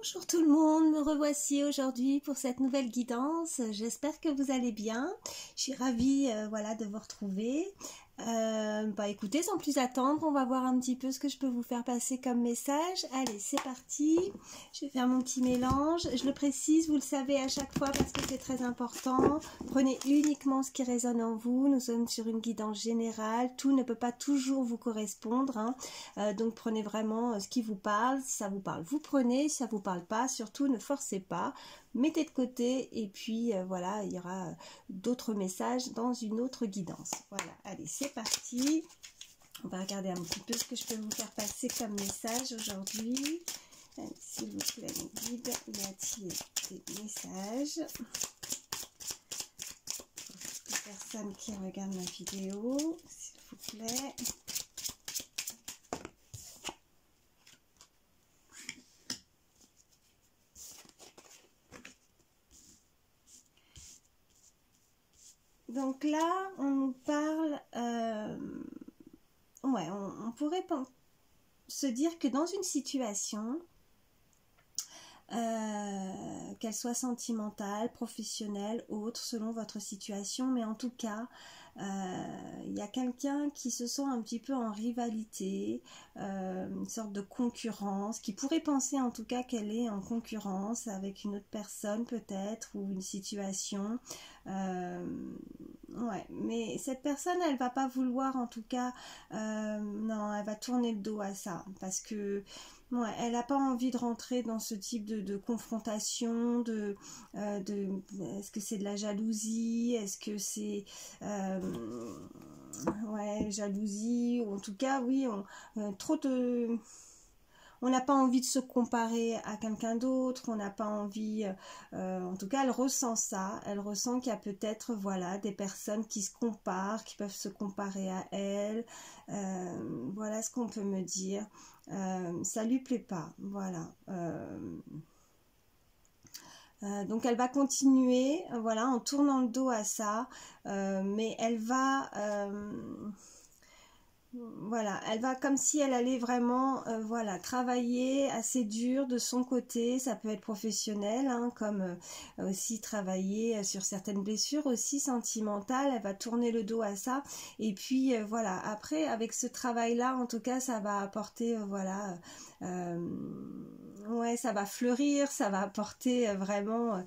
Bonjour tout le monde, me revoici aujourd'hui pour cette nouvelle guidance. J'espère que vous allez bien. Je suis ravie voilà, de vous retrouver. Écoutez, sans plus attendre, on va voir un petit peu ce que je peux vous faire passer comme message. Allez, c'est parti. Je vais faire mon petit mélange. Je le précise, vous le savez à chaque fois parce que c'est très important. Prenez uniquement ce qui résonne en vous. Nous sommes sur une guidance générale. Tout ne peut pas toujours vous correspondre, hein. Donc prenez vraiment ce qui vous parle. Si ça vous parle, vous prenez. Si ça vous parle pas, surtout ne forcez pas. Mettez de côté et puis voilà, il y aura d'autres messages dans une autre guidance. Voilà, allez, c'est parti. On va regarder un petit peu ce que je peux vous faire passer comme message aujourd'hui. S'il vous plaît, mes guides, y a-t-il des messages pour les personnes qui regardent ma vidéo, s'il vous plaît. Donc là, on nous parle, ouais, on pourrait se dire que dans une situation, qu'elle soit sentimentale, professionnelle, autre, selon votre situation, mais en tout cas, il y a quelqu'un qui se sent un petit peu en rivalité, une sorte de concurrence, qui pourrait penser en tout cas qu'elle est en concurrence avec une autre personne peut-être, ou une situation. Ouais, mais cette personne, elle va pas vouloir en tout cas, non, elle va tourner le dos à ça, parce que ouais, elle n'a pas envie de rentrer dans ce type de confrontation, est-ce que c'est de la jalousie, est-ce que c'est ouais, jalousie, ou en tout cas, oui, on n'a pas envie de se comparer à quelqu'un d'autre, on n'a pas envie, en tout cas elle ressent ça, elle ressent qu'il y a peut-être voilà, des personnes qui se comparent, qui peuvent se comparer à elle, voilà ce qu'on peut me dire, ça lui plaît pas, voilà. Donc elle va continuer, voilà, en tournant le dos à ça, mais elle va... voilà, elle va comme si elle allait vraiment voilà, travailler assez dur de son côté, ça peut être professionnel, hein, comme aussi travailler sur certaines blessures aussi sentimentales, elle va tourner le dos à ça, et puis voilà, après avec ce travail-là, en tout cas, ça va apporter, voilà, ouais, ça va fleurir, ça va apporter vraiment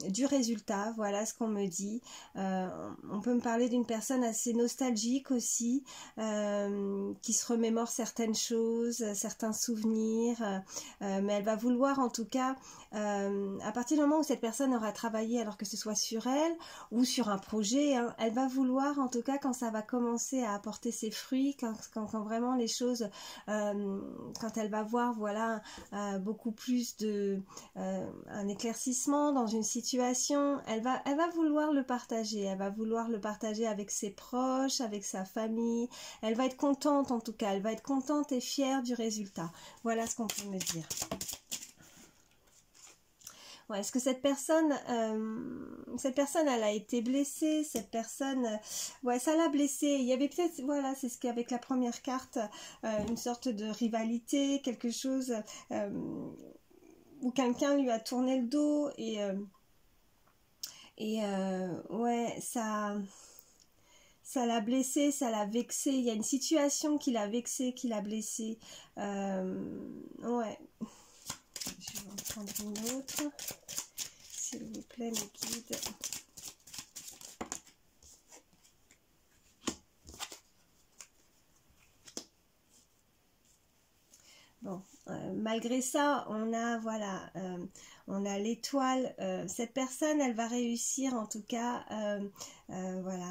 du résultat, voilà ce qu'on me dit. On peut me parler d'une personne assez nostalgique aussi, qui se remémore certaines choses, certains souvenirs, mais elle va vouloir en tout cas, à partir du moment où cette personne aura travaillé, alors que ce soit sur elle ou sur un projet, hein, elle va vouloir en tout cas quand ça va commencer à apporter ses fruits, quand vraiment les choses, quand elle va voir voilà beaucoup plus de un éclaircissement dans une situation, elle va vouloir le partager, elle va vouloir le partager avec ses proches, avec sa famille. Elle va être contente en tout cas, elle va être contente et fière du résultat. Voilà ce qu'on peut me dire. Ouais, est-ce que cette personne, elle a été blessée, cette personne, ouais, ça l'a blessée. Il y avait peut-être, voilà, c'est ce qu'avec la première carte, une sorte de rivalité, quelque chose où quelqu'un lui a tourné le dos ouais, ça l'a blessé, ça l'a vexé. Il y a une situation qui l'a vexé, qui l'a blessé. Ouais. Je vais en prendre une autre. S'il vous plaît, mes guides. Bon, malgré ça, on a, voilà, on a l'étoile. Cette personne, elle va réussir, en tout cas, voilà,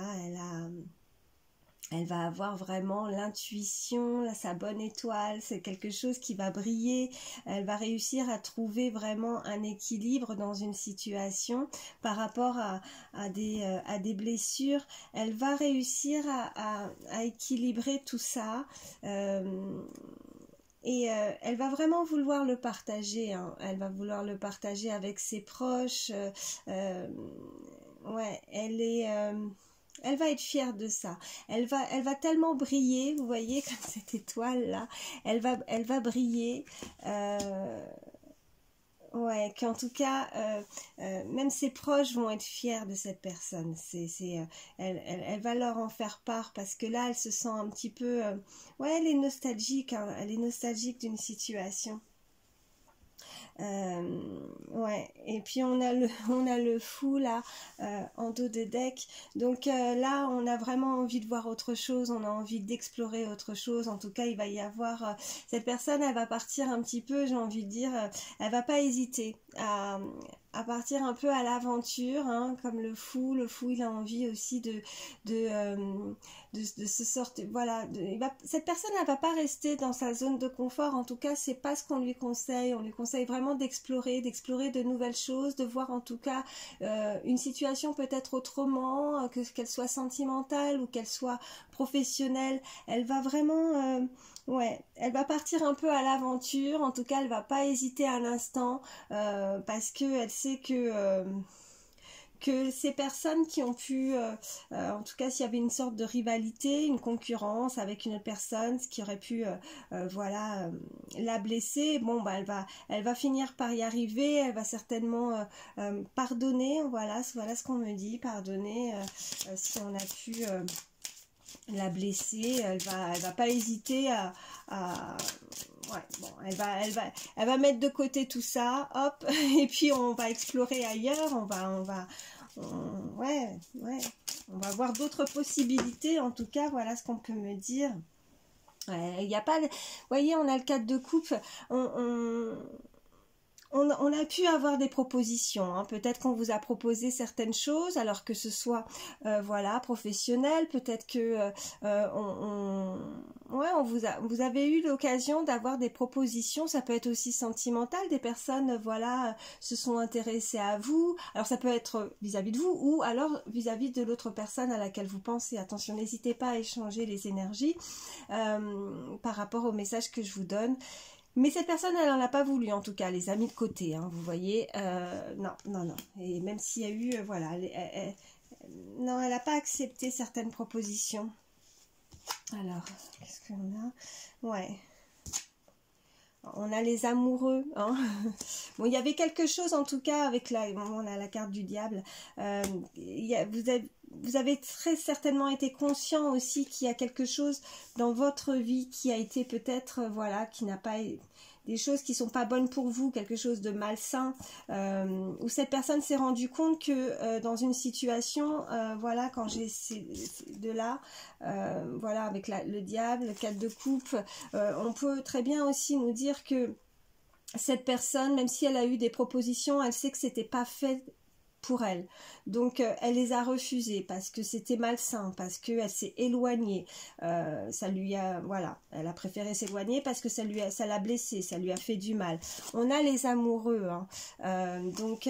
elle va avoir vraiment l'intuition, sa bonne étoile, c'est quelque chose qui va briller, elle va réussir à trouver vraiment un équilibre dans une situation par rapport à des blessures, elle va réussir à équilibrer tout ça, et elle va vraiment vouloir le partager, hein. Elle va vouloir le partager avec ses proches, ouais, elle va être fière de ça. Elle va tellement briller, vous voyez, comme cette étoile là. Elle va briller. Ouais, qu'en tout cas, même ses proches vont être fiers de cette personne. Elle va leur en faire part parce que là, elle se sent un petit peu... ouais, elle est nostalgique, hein, elle est nostalgique d'une situation. Ouais, et puis on a le fou là en dos de deck. Donc là, on a vraiment envie de voir autre chose, on a envie d'explorer autre chose. En tout cas, il va y avoir cette personne, elle va partir un petit peu, j'ai envie de dire, elle va pas hésiter à partir un peu à l'aventure, hein, comme le fou. Le fou, il a envie aussi de, euh, de se sortir. Voilà, cette personne, elle va pas rester dans sa zone de confort. En tout cas, c'est pas ce qu'on lui conseille. On lui conseille vraiment d'explorer de nouvelles choses, de voir en tout cas une situation peut-être autrement, qu'elle soit sentimentale ou qu'elle soit professionnelle. Elle va vraiment ouais, elle va partir un peu à l'aventure. En tout cas, elle va pas hésiter un instant parce que elle sait que ces personnes qui ont pu, en tout cas s'il y avait une sorte de rivalité, une concurrence avec une autre personne, ce qui aurait pu, voilà, la blesser, bon, bah, elle va finir par y arriver, elle va certainement pardonner, voilà ce qu'on me dit, pardonner si on a pu... la blesser, elle va pas hésiter ouais, bon, elle va mettre de côté tout ça, hop, et puis on va explorer ailleurs, ouais, on va voir d'autres possibilités, en tout cas, voilà ce qu'on peut me dire. Ouais, il n'y a pas, vous voyez, on a le 4 de coupe, on a pu avoir des propositions, hein. Peut-être qu'on vous a proposé certaines choses, alors que ce soit voilà, professionnel, peut-être que ouais, vous avez eu l'occasion d'avoir des propositions, ça peut être aussi sentimental, des personnes voilà, se sont intéressées à vous, alors ça peut être vis-à-vis de vous, ou alors vis-à-vis de l'autre personne à laquelle vous pensez. Attention, n'hésitez pas à échanger les énergies par rapport au message que je vous donne. Mais cette personne, elle n'en a pas voulu, en tout cas, les a mis de côté, hein, vous voyez. Non, non, non. Et même s'il y a eu, voilà, non, elle n'a pas accepté certaines propositions. Alors, qu'est-ce qu'on a? Ouais. On a les amoureux, hein. Bon, il y avait quelque chose en tout cas avec on a la carte du diable. Vous avez très certainement été conscient aussi qu'il y a quelque chose dans votre vie qui a été peut-être, voilà, qui n'a pas des choses qui sont pas bonnes pour vous, quelque chose de malsain, où cette personne s'est rendue compte que dans une situation, voilà, quand j'ai ces deux-là, voilà, avec le diable, le 4 de coupe, on peut très bien aussi nous dire que cette personne, même si elle a eu des propositions, elle sait que c'était pas fait pour elle. Donc elle les a refusées parce que c'était malsain, parce qu'elle s'est éloignée. Ça lui a, voilà, elle a préféré s'éloigner parce que ça l'a blessée, ça lui a fait du mal. On a les amoureux, hein. Donc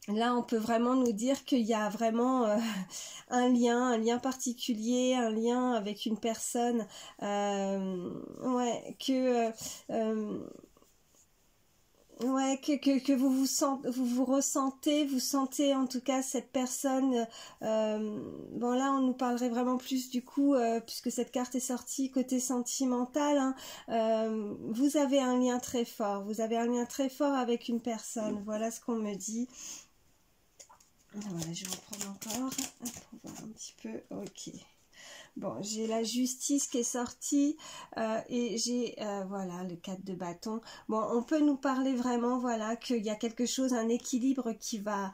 là, on peut vraiment nous dire qu'il y a vraiment un lien particulier, un lien avec une personne, ouais, ouais, que vous ressentez, vous sentez en tout cas cette personne. Bon là, on nous parlerait vraiment plus du coup, puisque cette carte est sortie côté sentimental, hein, vous avez un lien très fort, vous avez un lien très fort avec une personne. Voilà ce qu'on me dit. Voilà, je vais reprendre encore pour voir un petit peu. Ok. Bon, j'ai la justice qui est sortie et j'ai voilà le 4 de bâton. Bon, on peut nous parler vraiment voilà qu'il y a quelque chose, un équilibre qui va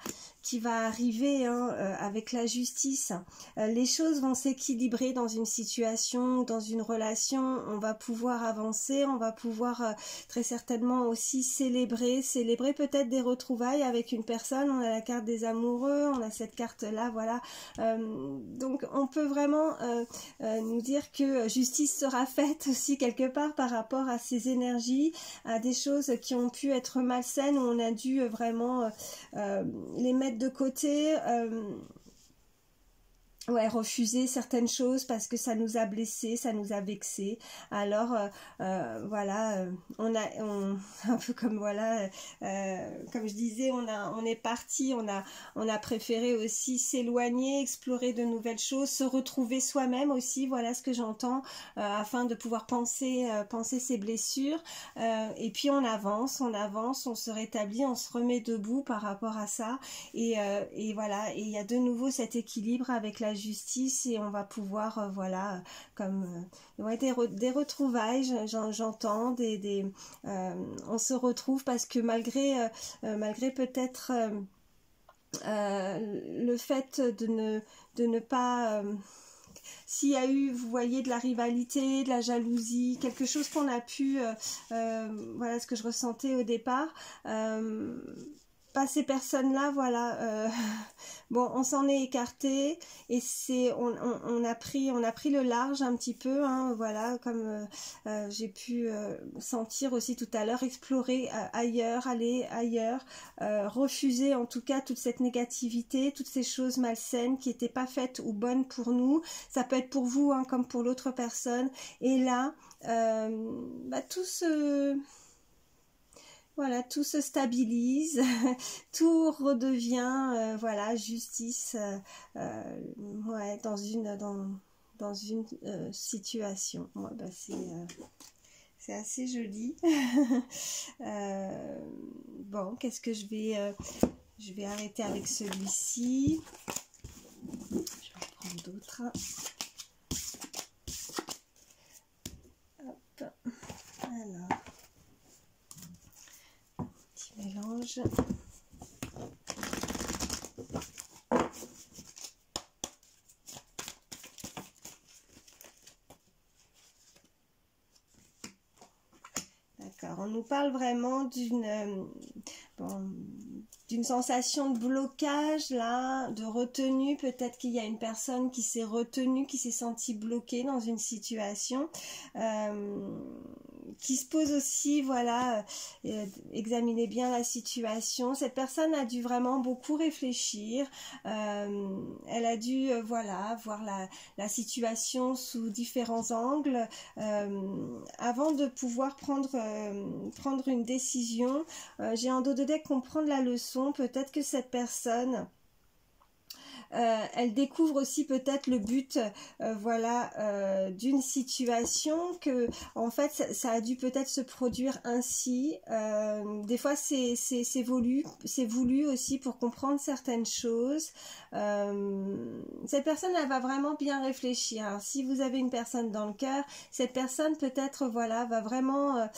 arriver, hein, avec la justice. Les choses vont s'équilibrer dans une situation, dans une relation. On va pouvoir avancer, on va pouvoir très certainement aussi célébrer peut-être des retrouvailles avec une personne. On a la carte des amoureux, on a cette carte là, voilà. Donc on peut vraiment nous dire que justice sera faite aussi quelque part par rapport à ces énergies, à des choses qui ont pu être malsaines, où on a dû vraiment les mettre de côté. ouais, refuser certaines choses parce que ça nous a blessés, ça nous a vexés. Alors voilà, un peu comme voilà, comme je disais, on est parti, on a préféré aussi s'éloigner, explorer de nouvelles choses, se retrouver soi-même aussi. Voilà ce que j'entends, afin de pouvoir penser ses blessures. Et puis on avance, on se rétablit, on se remet debout par rapport à ça. Et voilà, et il y a de nouveau cet équilibre avec la justice et on va pouvoir voilà comme ouais, des retrouvailles, j'entends on se retrouve parce que malgré peut-être le fait de ne pas s'il y a eu, vous voyez, de la rivalité, de la jalousie, quelque chose qu'on a pu voilà ce que je ressentais au départ, pas ces personnes-là, voilà, bon, on s'en est écarté et on a pris le large un petit peu, hein, voilà, comme j'ai pu sentir aussi tout à l'heure, explorer ailleurs, aller ailleurs, refuser en tout cas toute cette négativité, toutes ces choses malsaines qui n'étaient pas faites ou bonnes pour nous. Ça peut être pour vous, hein, comme pour l'autre personne. Et là, tout se... Voilà, tout se stabilise, tout redevient, voilà, justice, ouais, dans une situation. Ouais, bah c'est assez joli. Bon, qu'est-ce que je vais arrêter avec celui-ci. Je vais en prendre d'autres. Hop, alors. Mélange. D'accord, on nous parle vraiment d'une sensation de blocage là, de retenue. Peut-être qu'il y a une personne qui s'est retenue, qui s'est sentie bloquée dans une situation, qui se pose aussi, voilà, examinez bien la situation. Cette personne a dû vraiment beaucoup réfléchir, elle a dû, voilà, voir la situation sous différents angles, avant de pouvoir prendre une décision. J'ai en dos de deck comprendre la leçon. Peut-être que cette personne... elle découvre aussi peut-être le but, voilà, d'une situation que, en fait, ça a dû peut-être se produire ainsi. Des fois, c'est voulu aussi pour comprendre certaines choses. Cette personne, elle va vraiment bien réfléchir. Alors, si vous avez une personne dans le cœur, cette personne peut-être, voilà, va vraiment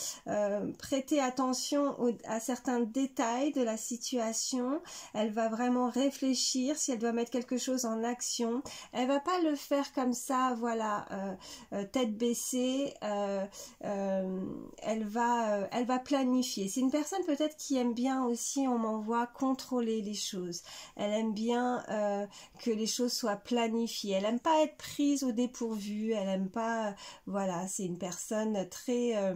prêter attention à certains détails de la situation. Elle va vraiment réfléchir si elle doit mettre quelque chose en action. Elle va pas le faire comme ça, voilà, tête baissée. Elle va planifier. C'est une personne peut-être qui aime bien aussi, on m'envoie, contrôler les choses. Elle aime bien que les choses soient planifiées. Elle aime pas être prise au dépourvu. Elle aime pas, voilà, c'est une personne très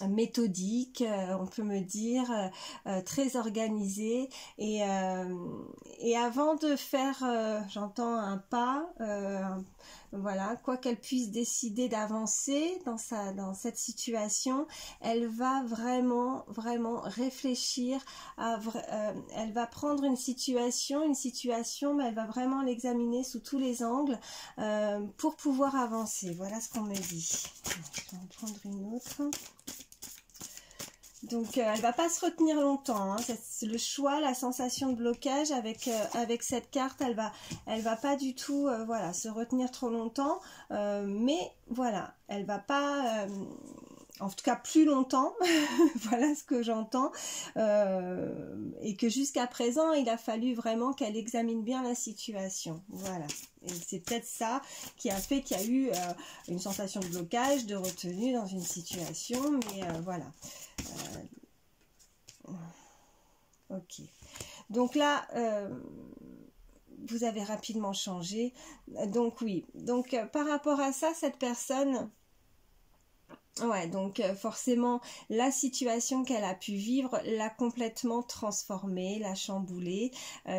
méthodique, on peut me dire, très organisée, et avant de faire, j'entends un pas, voilà, quoi qu'elle puisse décider d'avancer dans cette situation, elle va vraiment réfléchir elle va prendre une situation, mais elle va vraiment l'examiner sous tous les angles, pour pouvoir avancer. Voilà ce qu'on me dit. Je vais en prendre une autre. Donc elle va pas se retenir longtemps, hein. C'est le choix, la sensation de blocage avec cette carte, elle va pas du tout voilà, se retenir trop longtemps, mais voilà, elle va pas en tout cas plus longtemps, voilà ce que j'entends, et que jusqu'à présent il a fallu vraiment qu'elle examine bien la situation, voilà. Et c'est peut-être ça qui a fait qu'il y a eu une sensation de blocage, de retenue dans une situation, mais voilà. Ok. Donc là, vous avez rapidement changé. Donc oui. Donc par rapport à ça, cette personne, Ouais, donc forcément, la situation qu'elle a pu vivre l'a complètement transformée, l'a chamboulée.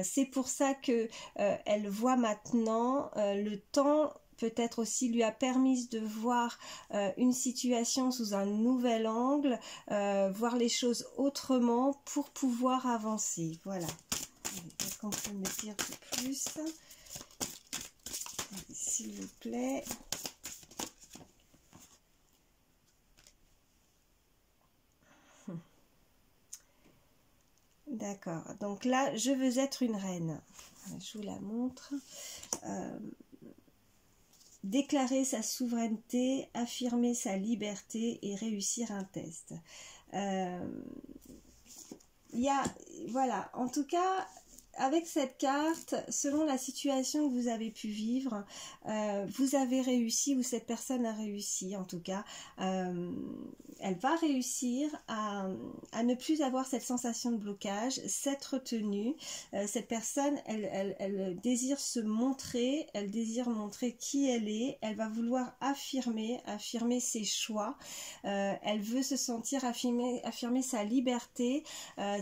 C'est pour ça que elle voit maintenant le temps. Peut-être aussi lui a permis de voir une situation sous un nouvel angle, voir les choses autrement pour pouvoir avancer. Voilà. Qu'est-ce qu'on peut me dire de plus, s'il vous plaît? D'accord, donc là, je veux être une reine. Je vous la montre. Déclarer sa souveraineté, affirmer sa liberté et réussir un test. Voilà, en tout cas, avec cette carte, selon la situation que vous avez pu vivre, vous avez réussi ou cette personne a réussi en tout cas. Elle va réussir à ne plus avoir cette sensation de blocage, cette retenue. Cette personne, elle désire se montrer, elle désire montrer qui elle va vouloir affirmer ses choix. Elle veut se sentir affirmer sa liberté.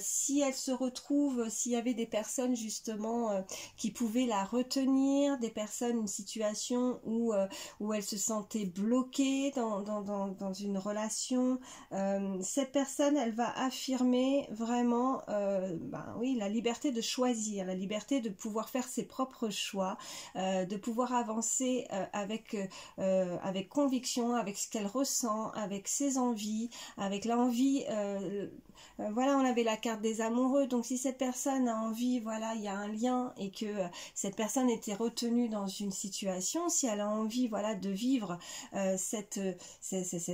Si elle se retrouve, s'il y avait des personnes justement qui pouvaient la retenir, des personnes, une situation où elle se sentait bloquée dans une relation, cette personne, elle va affirmer vraiment oui, la liberté de choisir, la liberté de pouvoir faire ses propres choix, de pouvoir avancer avec conviction, avec ce qu'elle ressent, avec ses envies, avec l'envie. Voilà, on avait la carte des amoureux, donc si cette personne a envie, voilà, il y a un lien et que cette personne était retenue dans une situation, si elle a envie, voilà, de vivre cet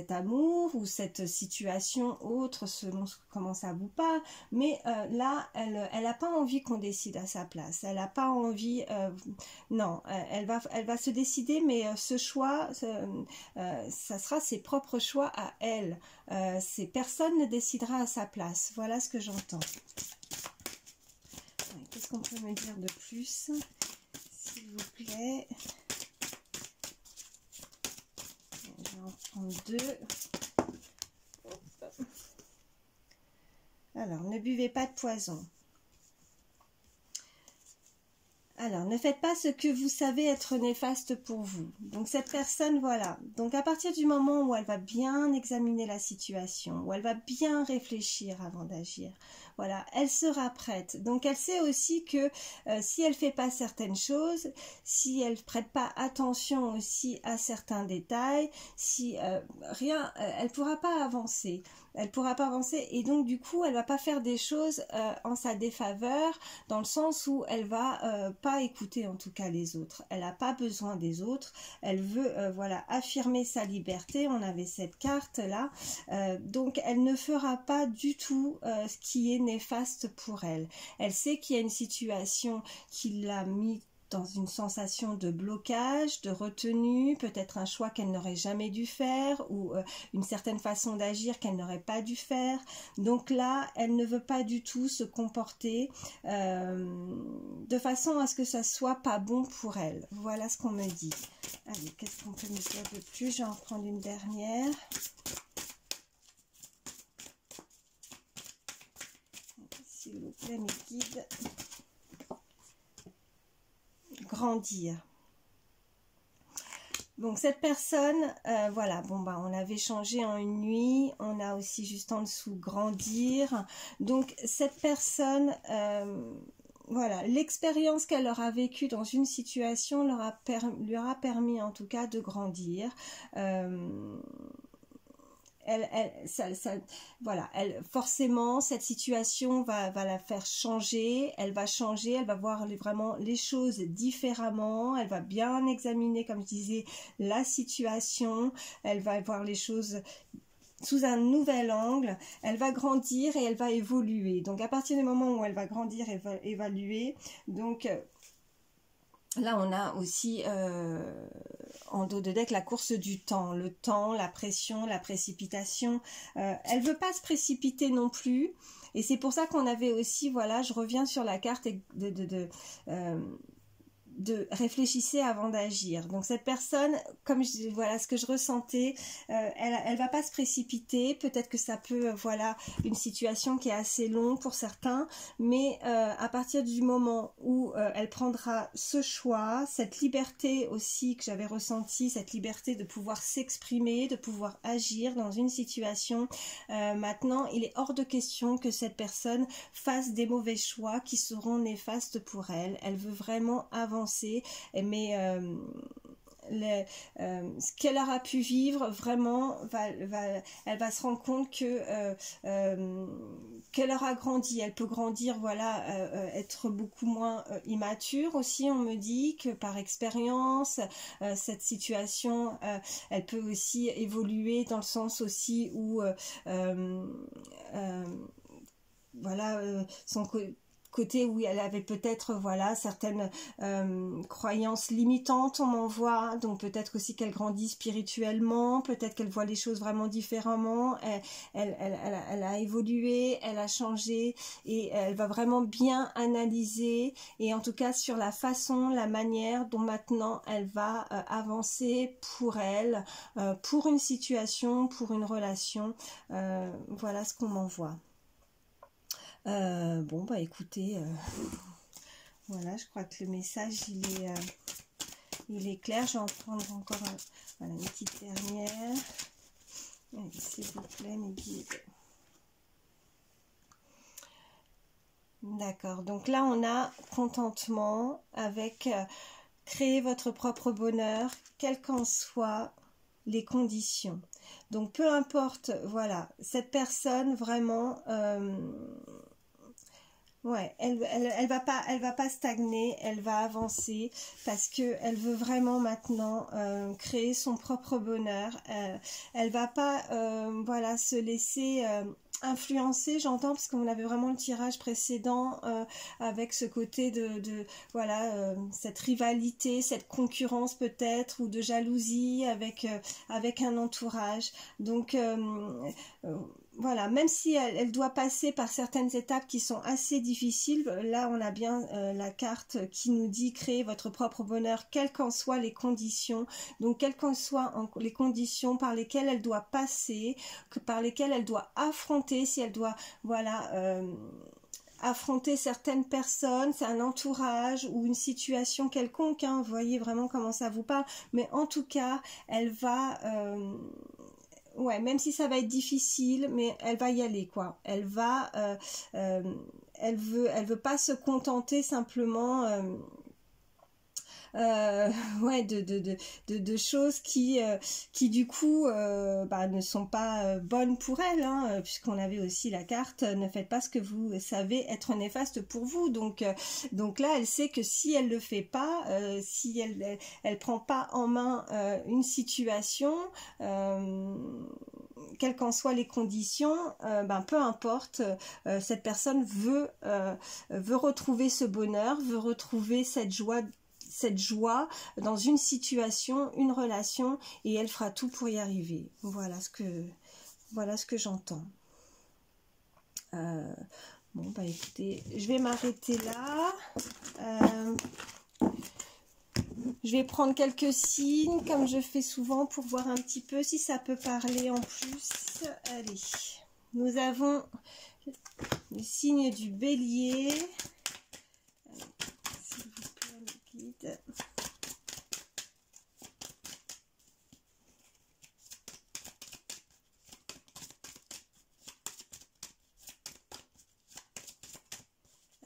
amour ou cette situation autre selon comment ça vous parle, mais là, elle n'a pas envie qu'on décide à sa place, elle n'a pas envie, non, elle va se décider, mais ce choix, ça sera ses propres choix à elle. Ces personnes ne décidera à sa place. Voilà ce que j'entends. Qu'est-ce qu'on peut me dire de plus, s'il vous plaît? Je vais en prendre deux. Alors, ne buvez pas de poison. Alors, ne faites pas ce que vous savez être néfaste pour vous. Donc, cette personne, voilà. Donc, à partir du moment où elle va bien examiner la situation, où elle va bien réfléchir avant d'agir, voilà, elle sera prête. Donc, elle sait aussi que si elle ne fait pas certaines choses, si elle ne prête pas attention aussi à certains détails, si elle ne pourra pas avancer. Elle pourra pas avancer et donc du coup elle va pas faire des choses en sa défaveur, dans le sens où elle va pas écouter en tout cas les autres. Elle n'a pas besoin des autres. Elle veut voilà, affirmer sa liberté. On avait cette carte là, donc elle ne fera pas du tout ce qui est néfaste pour elle. Elle sait qu'il y a une situation qui l'a mis dans une sensation de blocage, de retenue, peut-être un choix qu'elle n'aurait jamais dû faire ou une certaine façon d'agir qu'elle n'aurait pas dû faire. Donc là, elle ne veut pas du tout se comporter de façon à ce que ça soit pas bon pour elle. Voilà ce qu'on me dit. Allez, qu'est-ce qu'on peut me dire de plus? Je vais en prendre une dernière. S'il vous plaît, mes guides. Grandir. Donc cette personne, voilà, bon bah on avait changé en une nuit, on a aussi juste en dessous grandir. Donc cette personne, voilà, l'expérience qu'elle aura vécue dans une situation lui aura permis en tout cas de grandir. Voilà, forcément cette situation va la faire changer, elle va changer, elle va voir vraiment les choses différemment, elle va bien examiner, comme je disais, la situation, elle va voir les choses sous un nouvel angle, elle va grandir et elle va évoluer. Donc à partir du moment où elle va grandir et va évoluer, donc là on a aussi en dos de deck la course du temps, le temps, la pression, la précipitation. Elle veut pas se précipiter non plus, et c'est pour ça qu'on avait aussi, voilà, je reviens sur la carte réfléchissez avant d'agir. Donc cette personne, comme voilà ce que je ressentais, elle va pas se précipiter. Peut-être que ça peut, voilà, une situation qui est assez longue pour certains, mais à partir du moment où elle prendra ce choix, cette liberté aussi que j'avais ressentie, cette liberté de pouvoir s'exprimer, de pouvoir agir dans une situation, maintenant il est hors de question que cette personne fasse des mauvais choix qui seront néfastes pour elle. Elle veut vraiment avancer, mais ce qu'elle aura pu vivre vraiment elle va se rendre compte que qu'elle aura grandi, elle peut grandir, voilà, être beaucoup moins immature aussi. On me dit que par expérience cette situation elle peut aussi évoluer dans le sens aussi où voilà, son côté où elle avait peut-être, voilà, certaines croyances limitantes, on m'envoie, donc peut-être aussi qu'elle grandit spirituellement, peut-être qu'elle voit les choses vraiment différemment, elle a évolué, elle a changé, et elle va vraiment bien analyser, et en tout cas sur la façon, la manière dont maintenant elle va avancer pour elle, pour une situation, pour une relation. Voilà ce qu'on m'envoie. Bon bah écoutez, voilà, je crois que le message il est clair. Je vais en prendre encore voilà, une petite dernière. S'il vous plaît, mes guides. D'accord, donc là on a contentement avec créer votre propre bonheur, quelles qu'en soient les conditions. Donc peu importe, voilà, cette personne vraiment ouais, elle va pas stagner, elle va avancer parce que elle veut vraiment maintenant créer son propre bonheur. Elle va pas voilà, se laisser influencer, j'entends, parce qu'on avait vraiment le tirage précédent avec ce côté de voilà, cette rivalité, cette concurrence peut-être, ou de jalousie avec un entourage. Donc voilà, même si elle doit passer par certaines étapes qui sont assez difficiles, là on a bien la carte qui nous dit créer votre propre bonheur, quelles qu'en soient les conditions. Donc quelles qu'en soient les conditions par lesquelles elle doit passer, par lesquelles elle doit affronter, si elle doit, voilà, affronter certaines personnes, c'est un entourage ou une situation quelconque, hein, vous voyez vraiment comment ça vous parle, mais en tout cas elle va ouais, même si ça va être difficile, mais elle va y aller, quoi. Elle va, elle veut pas se contenter simplement ouais, de choses qui du coup bah, ne sont pas bonnes pour elle, hein, puisqu'on avait aussi la carte ne faites pas ce que vous savez être néfaste pour vous. Donc là elle sait que si elle le fait pas, si elle prend pas en main une situation, quelles qu'en soient les conditions, ben peu importe, cette personne veut retrouver ce bonheur, veut retrouver cette joie dans une situation, une relation, et elle fera tout pour y arriver. Voilà ce que j'entends. Bon bah écoutez, je vais m'arrêter là. Je vais prendre quelques signes comme je fais souvent pour voir un petit peu si ça peut parler en plus. Allez, nous avons le signe du Bélier.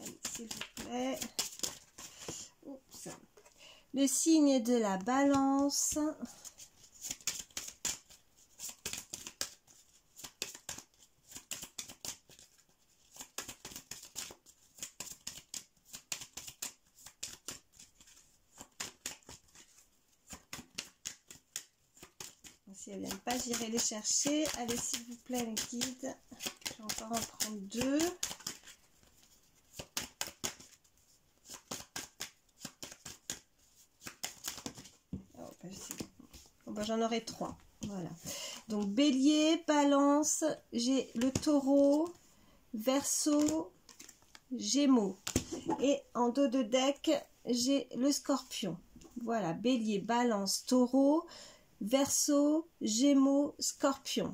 Allez, s'il vous plaît. Oups. Le signe de la Balance. Si elles ne viennent pas, j'irai les chercher. Allez, s'il vous plaît, les guides. Je vais encore en prendre deux. Oh, ben, j'en aurai trois. Voilà. Donc, Bélier, Balance, j'ai le Taureau, Verseau, Gémeaux. Et en dos de deck, j'ai le Scorpion. Voilà, Bélier, Balance, Taureau, Verseau, Gémeaux, Scorpion.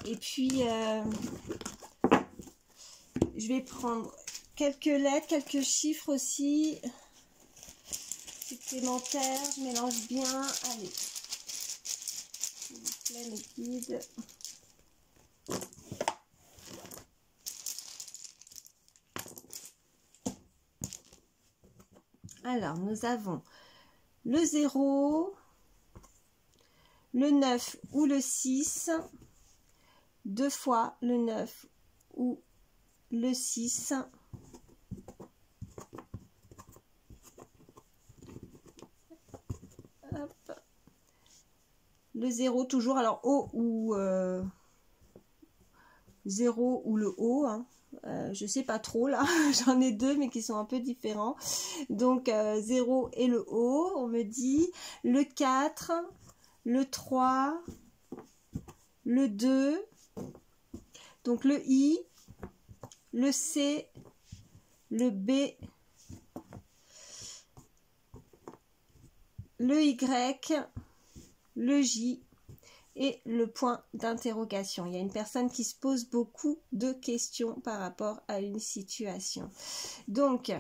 Et puis, je vais prendre quelques lettres, quelques chiffres aussi supplémentaires. Je mélange bien. Allez, s'il vous plaît, mes guides. Alors, nous avons le 0, le 9 ou le 6, deux fois le 9 ou le 6, hop. Le 0 toujours, alors O ou 0 ou le O, hein. Je sais pas trop là, j'en ai deux mais qui sont un peu différents. Donc 0 et le O, on me dit le 4, le 3, le 2, donc le I, le C, le B, le Y, le J et le point d'interrogation. Il y a une personne qui se pose beaucoup de questions par rapport à une situation. Donc,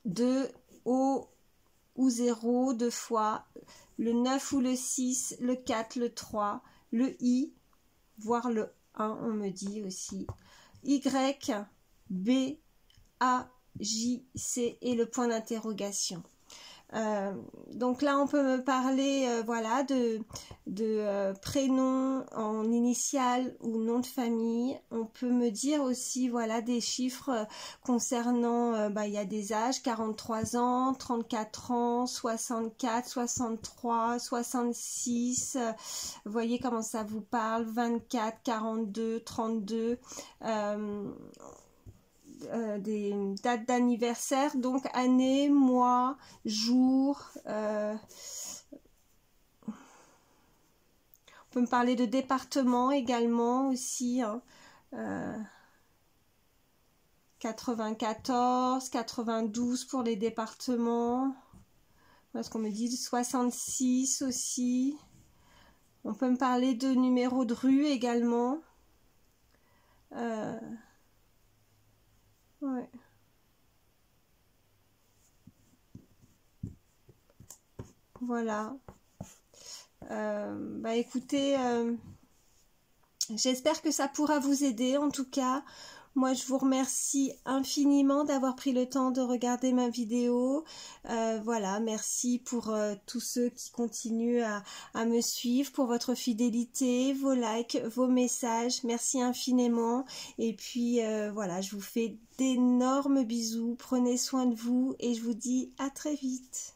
2, O ou 0, deux fois, le 9 ou le 6, le 4, le 3, le I, voire le 1, on me dit aussi. Y, B, A, J, C et le point d'interrogation. Donc là on peut me parler voilà de prénom en initial ou nom de famille. On peut me dire aussi voilà des chiffres concernant il y a des âges, 43 ans, 34 ans, 64, 63, 66, vous voyez comment ça vous parle, 24, 42, 32, des dates d'anniversaire, donc année, mois, jour. On peut me parler de département également aussi, hein. 94, 92 pour les départements. Voilà ce qu'on me dit, 66 aussi. On peut me parler de numéro de rue également. Ouais. Voilà. Écoutez, j'espère que ça pourra vous aider. En tout cas, moi je vous remercie infiniment d'avoir pris le temps de regarder ma vidéo. Voilà, merci pour tous ceux qui continuent à me suivre, pour votre fidélité, vos likes, vos messages. Merci infiniment. Et puis voilà, je vous fais d'énormes bisous. Prenez soin de vous et je vous dis à très vite.